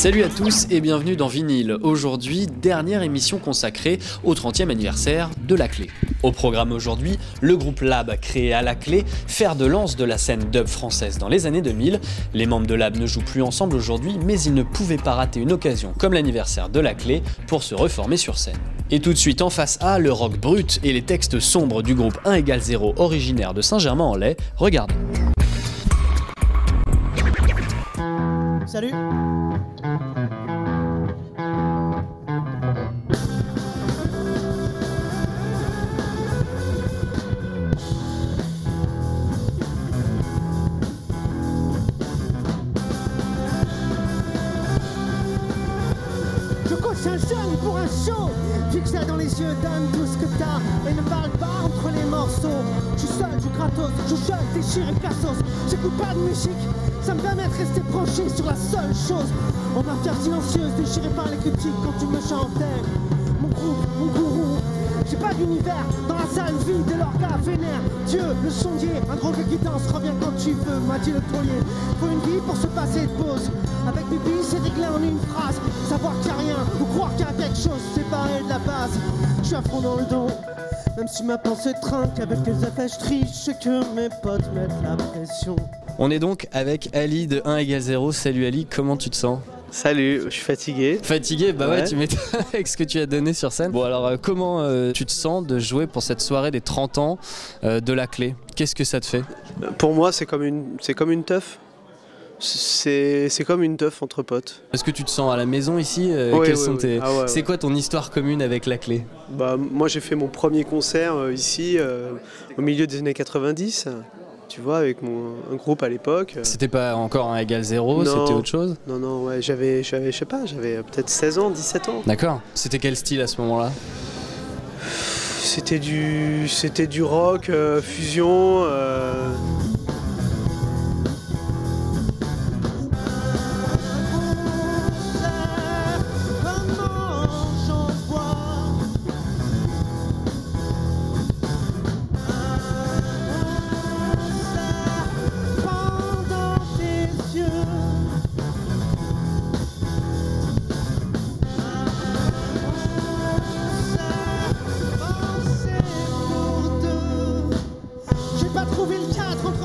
Salut à tous et bienvenue dans Vinyle. Aujourd'hui, dernière émission consacrée au 30e anniversaire de La Clé. Au programme aujourd'hui, le groupe Lab, créé à La Clé, fer de lance de la scène dub française dans les années 2000. Les membres de Lab ne jouent plus ensemble aujourd'hui, mais ils ne pouvaient pas rater une occasion comme l'anniversaire de La Clé pour se reformer sur scène. Et tout de suite en face A, le rock brut et les textes sombres du groupe 1 = 0 originaire de Saint-Germain-en-Laye. Regardez. Salut. Je coach un jeune pour un show. Fixe dans les yeux, donne tout ce que t'as et ne parle pas entre les morceaux. Je suis seul, je gratos, je chante, déchire et cassos. J'écoute pas de musique, ça me permet de rester branché sur la seule chose. En matière silencieuse, déchiré par les critiques quand tu me chantais. Mon groupe, mon gourou, j'ai pas d'univers dans la salle vide de l'orga vénère. Dieu, le sondier, un gros qui danse, reviens quand tu veux, m'a dit le taulier. Faut une vie pour se passer de pause. Avec Bibi, c'est réglé en une phrase. Savoir qu'il n'y a rien, ou croire qu'il y a quelque chose séparé de la base. Je suis à fond dans le dos, même si ma pensée trinque. Avec les effets, je triche, je sais que mes potes mettent la pression. On est donc avec Ali de 1 = 0. Salut Ali, comment tu te sens ? Salut, je suis fatigué. Fatigué, bah ouais, tu m'étonnes avec ce que tu as donné sur scène. Bon alors comment tu te sens de jouer pour cette soirée des 30 ans de La Clé ? Qu'est-ce que ça te fait ? Pour moi, c'est comme une teuf. C'est comme une teuf entre potes. Est-ce que tu te sens à la maison ici ? Oui, sont tes... Ah ouais, C'est quoi ton histoire commune avec La Clé ? Bah, moi, j'ai fait mon premier concert ici au milieu des années 90. Tu vois, avec un groupe à l'époque. C'était pas encore 1 = 0, Non. c'était autre chose ? Non, ouais, j'avais je sais pas, j'avais peut-être 16 ans, 17 ans. D'accord. C'était quel style à ce moment-là ? C'était du rock, fusion.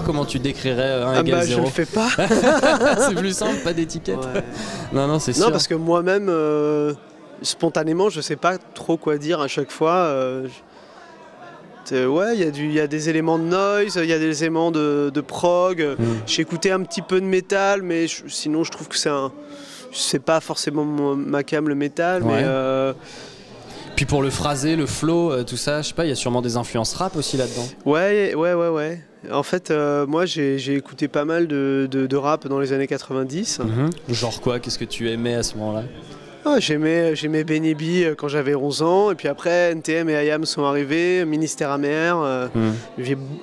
Comment tu décrirais 1 = 0 ? Je le fais pas. C'est plus simple, pas d'étiquette. Ouais. Non, c'est sûr. Non, parce que moi-même, spontanément, je sais pas trop quoi dire à chaque fois. Ouais, il y a des éléments de noise, il y a des éléments de prog. J'ai écouté un petit peu de métal, mais sinon je trouve que c'est pas forcément ma came le métal, Ouais. mais... Puis pour le phrasé, le flow, tout ça, je sais pas, il y a sûrement des influences rap aussi là-dedans. Ouais. En fait, moi j'ai écouté pas mal de rap dans les années 90. Genre quoi ? Qu'est-ce que tu aimais à ce moment-là ? J'aimais Benny B quand j'avais 11 ans, et puis après NTM et IAM sont arrivés, Ministère Amer.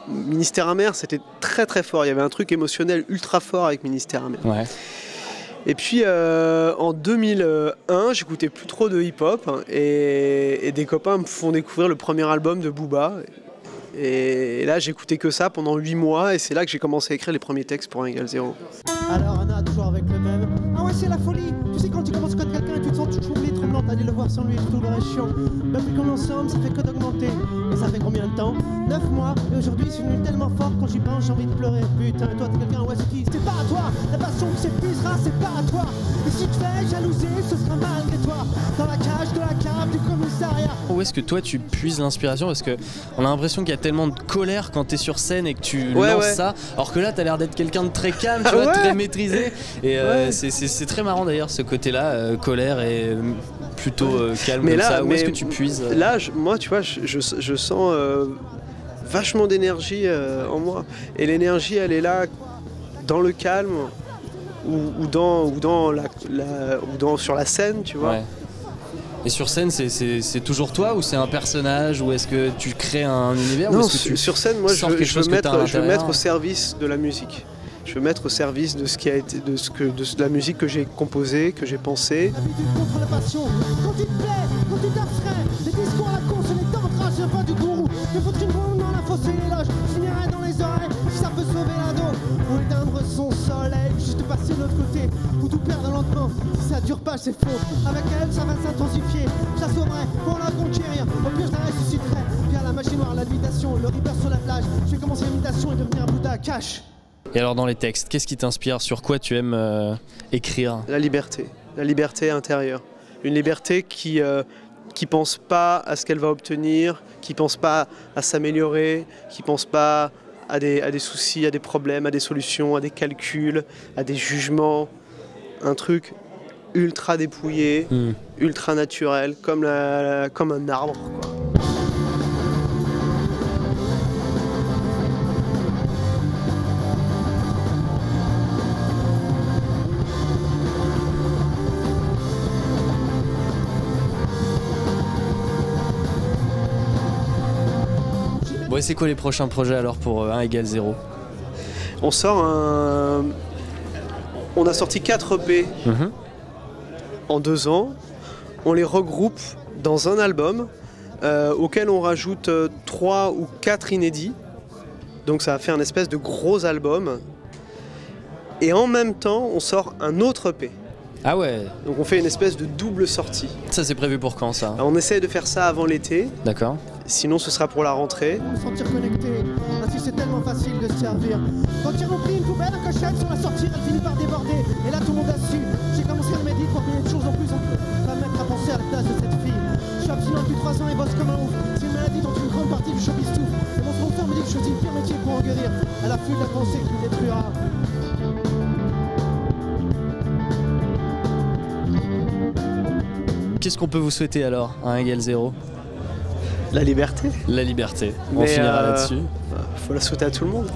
Ministère Amer, c'était très très fort, il y avait un truc émotionnel ultra fort avec Ministère Amer. Ouais. Et puis en 2001, j'écoutais plus trop de hip-hop, et des copains me font découvrir le premier album de Booba. Et là, j'écoutais que ça pendant 8 mois, et c'est là que j'ai commencé à écrire les premiers textes pour 1 = 0. Alors Anna, toujours avec le même. Ah ouais, c'est la folie. Tu sais, quand tu commences à connaître quelqu'un et tu te sens toujours tremblante, aller le voir sans lui, tout le reste chiant. Depuis qu'on est ensemble, ça fait que d'augmenter. Et ça fait combien de temps ? 9 mois. Et aujourd'hui, c'est devenu tellement fort, quand j'y pense, j'ai envie de pleurer. Putain, toi, t'es quelqu'un, ouais, c'est qui ? C'est pas à toi. La passion qui s'épuisera, c'est pas à toi. Et si tu fais jalouser, ce sera malgré toi. Dans la cage de la cave du commissariat. Où est-ce que toi tu puises l'inspiration ? Parce qu'on a l'impression qu'il y a tellement de colère quand t'es sur scène et que tu lances ça, alors que là t'as l'air d'être quelqu'un de très calme, tu vois, très maîtrisé. Et c'est très marrant d'ailleurs ce côté-là, colère et plutôt calme mais comme là, ça. Où est-ce que tu puises Là, moi, tu vois, je sens vachement d'énergie en moi. Et l'énergie, elle est là dans le calme ou sur la scène, tu vois. Ouais. Et sur scène, c'est toujours toi ou c'est un personnage ou est-ce que tu crées un univers ? Non, ou est-ce que sur scène, moi, je veux mettre mettre au service de la musique. Je veux mettre au service de ce qui a été, de la musique que j'ai composée, que j'ai pensée. Contre la passion, quand tu te plais, quand tu t'abstrais, les discours à la con, ce n'est t'entrages, je pas du gourou. Je faut une bombe dans la fosse et l'éloge, je finirai dans les oreilles, si ça peut sauver l'ado. Ou éteindre son soleil, juste passer de l'autre côté, pour tout perdre lentement. Si ça dure pas, c'est faux. Avec elle, ça va s'intensifier. Je la sauverai pour la conquérir. Au pire, je la ressusciterai. Via la magie noire, l'habitation, le river sur la plage. Je vais commencer l'imitation et devenir un Bouddha cash. Et alors dans les textes, qu'est-ce qui t'inspire? Sur quoi tu aimes écrire? La liberté intérieure. Une liberté qui pense pas à ce qu'elle va obtenir, qui pense pas à s'améliorer, qui pense pas à des soucis, à des problèmes, à des solutions, à des calculs, à des jugements. Un truc ultra dépouillé, ultra naturel, comme un arbre, quoi. Bon, et c'est quoi les prochains projets alors pour 1 égale 0? On a sorti 4 EP en 2 ans. On les regroupe dans un album auquel on rajoute 3 ou 4 inédits. Donc ça a fait un espèce de gros album. Et en même temps, on sort un autre EP. Ah ouais. Donc on fait une espèce de double sortie. Ça c'est prévu pour quand ça? Alors, on essaie de faire ça avant l'été. D'accord. Sinon ce sera pour la rentrée. Me sentir connecté, ainsi c'est tellement facile de se servir. Quand ils ont pris une poubelle, un cochette sur la sortie, elle finit par déborder. Et là tout le monde a su. J'ai commencé à me méditer pour qu'il y ait de choses en plus en plus. Pas me mettre à penser à la place de cette fille. Je suis abstinent depuis 3 ans et bosse comme un ouf. C'est une maladie dont une grande partie du showbiz souffre. Et mon sponsor me dit que je choisis le pire métier pour en guérir. À l'affût de la pensée qui me détruira. Qu'est-ce qu'on peut vous souhaiter alors à 1 égale 0? La liberté. La liberté. On Mais, finira là-dessus. Faut la souhaiter à tout le monde.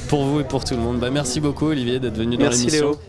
Pour vous et pour tout le monde. Bah, merci beaucoup Olivier d'être venu dans Merci l'émission. Léo.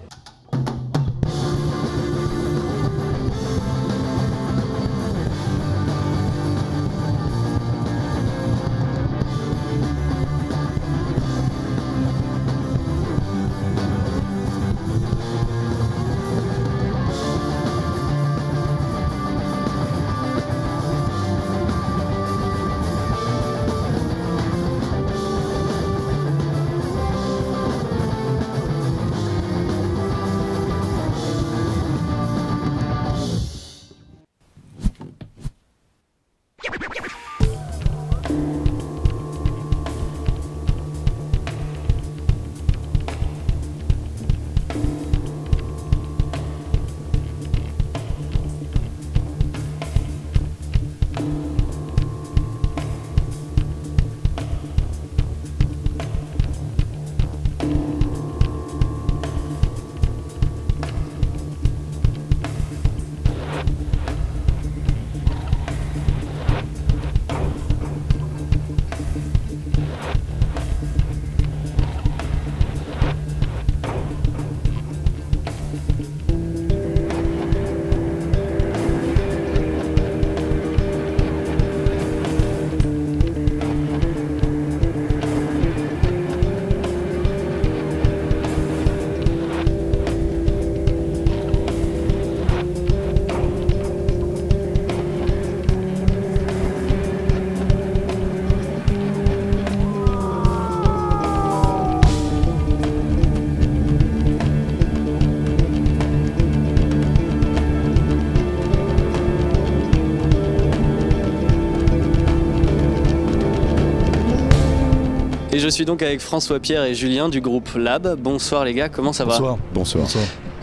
Et je suis donc avec François Pierre et Julien du groupe Lab. Bonsoir les gars, comment ça va? Bonsoir.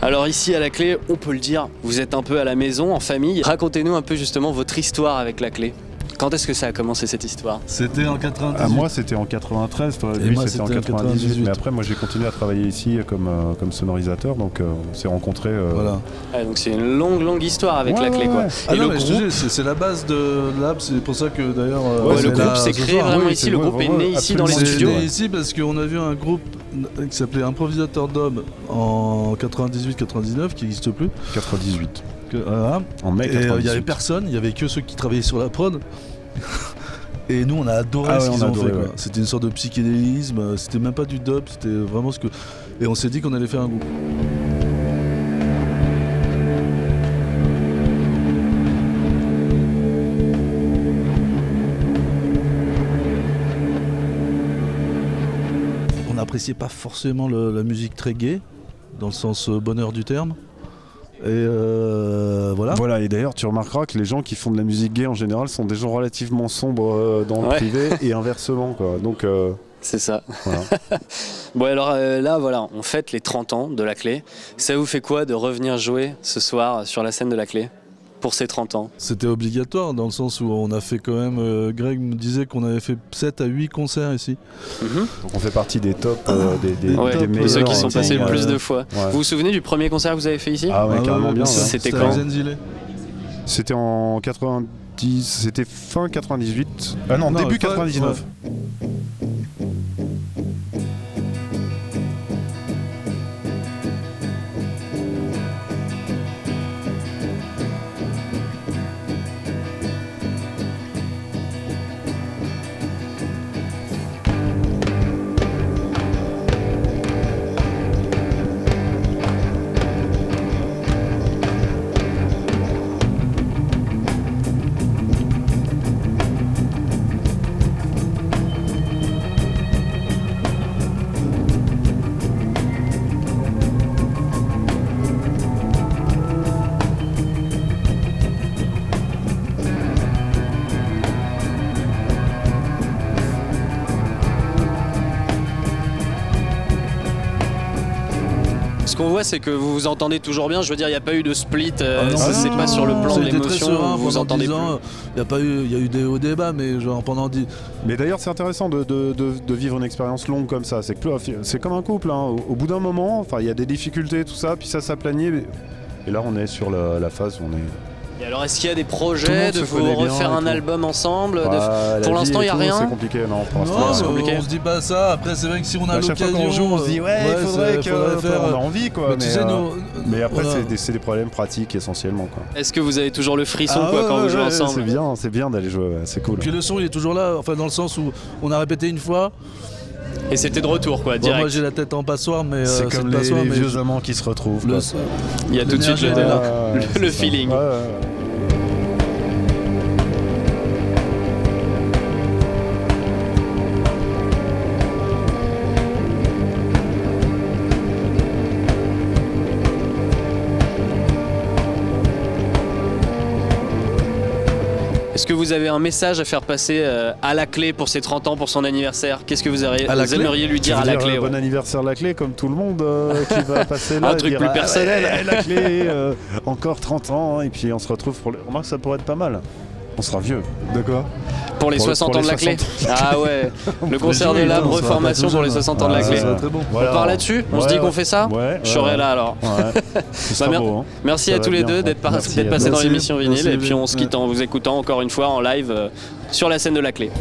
Alors ici à la Clé, on peut le dire, vous êtes un peu à la maison, en famille. Racontez-nous un peu justement votre histoire avec la Clé. Quand est-ce que ça a commencé cette histoire? C'était en 98. Ah, moi c'était en 93, toi, Et lui moi, c'était en c'était en 98. 98. Mais après moi j'ai continué à travailler ici comme sonorisateur, donc on s'est rencontrés. Voilà. Ah, donc c'est une longue histoire avec la Clé quoi. Ouais. Et Ah non, le mais je te groupe, dis, c'est la base de Lab, c'est pour ça que d'ailleurs. ouais, c'est le groupe là, s'est ce créé soir. vraiment oui, ici, c'est le vrai, groupe est vraiment, né ici dans les absolument. C'est studios. né ici parce qu'on a vu un groupe qui s'appelait Improvisateur d'Homme en 98-99 qui n'existe plus. 98. Voilà. En mai Et 98. il y avait personne, il y avait que ceux qui travaillaient sur la prod. Et nous on a adoré Ah ce ouais, qu'ils on a ont adoré, fait quoi. ouais. C'était une sorte de psychédélisme, c'était même pas du dub, c'était vraiment ce que. Et on s'est dit qu'on allait faire un groupe. On n'appréciait pas forcément la musique très gaie. dans le sens bonheur du terme. Et voilà. Voilà, et d'ailleurs tu remarqueras que les gens qui font de la musique gay en général sont des gens relativement sombres dans le privé et inversement quoi. Donc c'est ça. Voilà. Bon alors là voilà, on fête les 30 ans de La Clé. Ça vous fait quoi de revenir jouer ce soir sur la scène de La Clé pour ces 30 ans? C'était obligatoire dans le sens où on a fait quand même, Greg me disait qu'on avait fait 7 à 8 concerts ici. Donc on fait partie des tops, des de meilleurs. ceux qui sont passés le plus de fois. Ouais. Vous vous souvenez du premier concert que vous avez fait ici? Ah ouais, carrément bien. Ouais. C'était quand? avec Zenzile. C'était en 90, c'était fin 98. Ah non, début 99. Ouais. Ce qu'on voit, c'est que vous vous entendez toujours bien. Je veux dire, il n'y a pas eu de split. Non, C'est pas sur le plan de c'était très l'émotion. serein Vous vous pendant entendez 10 plus. ans. Il y a eu des hauts débats, mais genre pendant 10... Mais d'ailleurs, c'est intéressant de vivre une expérience longue comme ça. C'est comme un couple. Hein. Au bout d'un moment, enfin, il y a des difficultés, tout ça, puis ça s'aplanit. Et là, on est sur la phase où on est. Et alors, est-ce qu'il y a des Tout le projets monde de se vous connaît bien refaire et un tout. album ensemble La Pour vie l'instant, il et n'y a tout, rien. C'est compliqué, non. Pour l'instant, Non, c'est compliqué. on se dit pas ça. Après, c'est vrai que si on a à chaque fois l'occasion, qu'on joue, on se dit ouais, il faudrait faire. on a envie quoi. Mais tu sais, mais après, voilà. c'est des problèmes pratiques essentiellement quoi. Est-ce que vous avez toujours le frisson Ah quoi, ouais, quand vous jouez ouais, ensemble? c'est bien d'aller jouer, ouais, c'est cool. Puis le son, il est toujours là. Enfin, dans le sens où on a répété une fois. Et c'était de retour, quoi, Bon, direct. moi, j'ai la tête en passoire, mais C'est comme les passoire, mais vieux amants qui se retrouvent. le- quoi. Il y a tout de suite l'énergie le, était là. Ouais, le c'est ça. feeling. Ouais, ouais. Est-ce que vous avez un message à faire passer à La Clé pour ses 30 ans, pour son anniversaire? Qu'est-ce que vous aimeriez lui dire à La Clé? Bon anniversaire La Clé, comme tout le monde qui va passer là. Un truc dire, plus personnel. Ouais, La Clé, encore 30 ans, et puis on se retrouve pour le. Remarque, ça pourrait être pas mal. On sera vieux. De quoi? Pour les Pour 60 ans de La Clé. 60. Ah ouais, le concert de jouer, l'âme, on sera pas reformation tout pour les seul, 60 ans de La Ah, Clé. Ça serait très bon. Voilà. On part là-dessus? On se dit qu'on fait ça? Ouais. Je serai là alors. Ouais. Ce sera Bah, beau, hein. Merci Ça à va tous les bien, deux ouais. d'être Merci à passés toi. dans l'émission vinyle Merci, et puis on se ouais. quitte en vous écoutant encore une fois en live sur la scène de La Clé.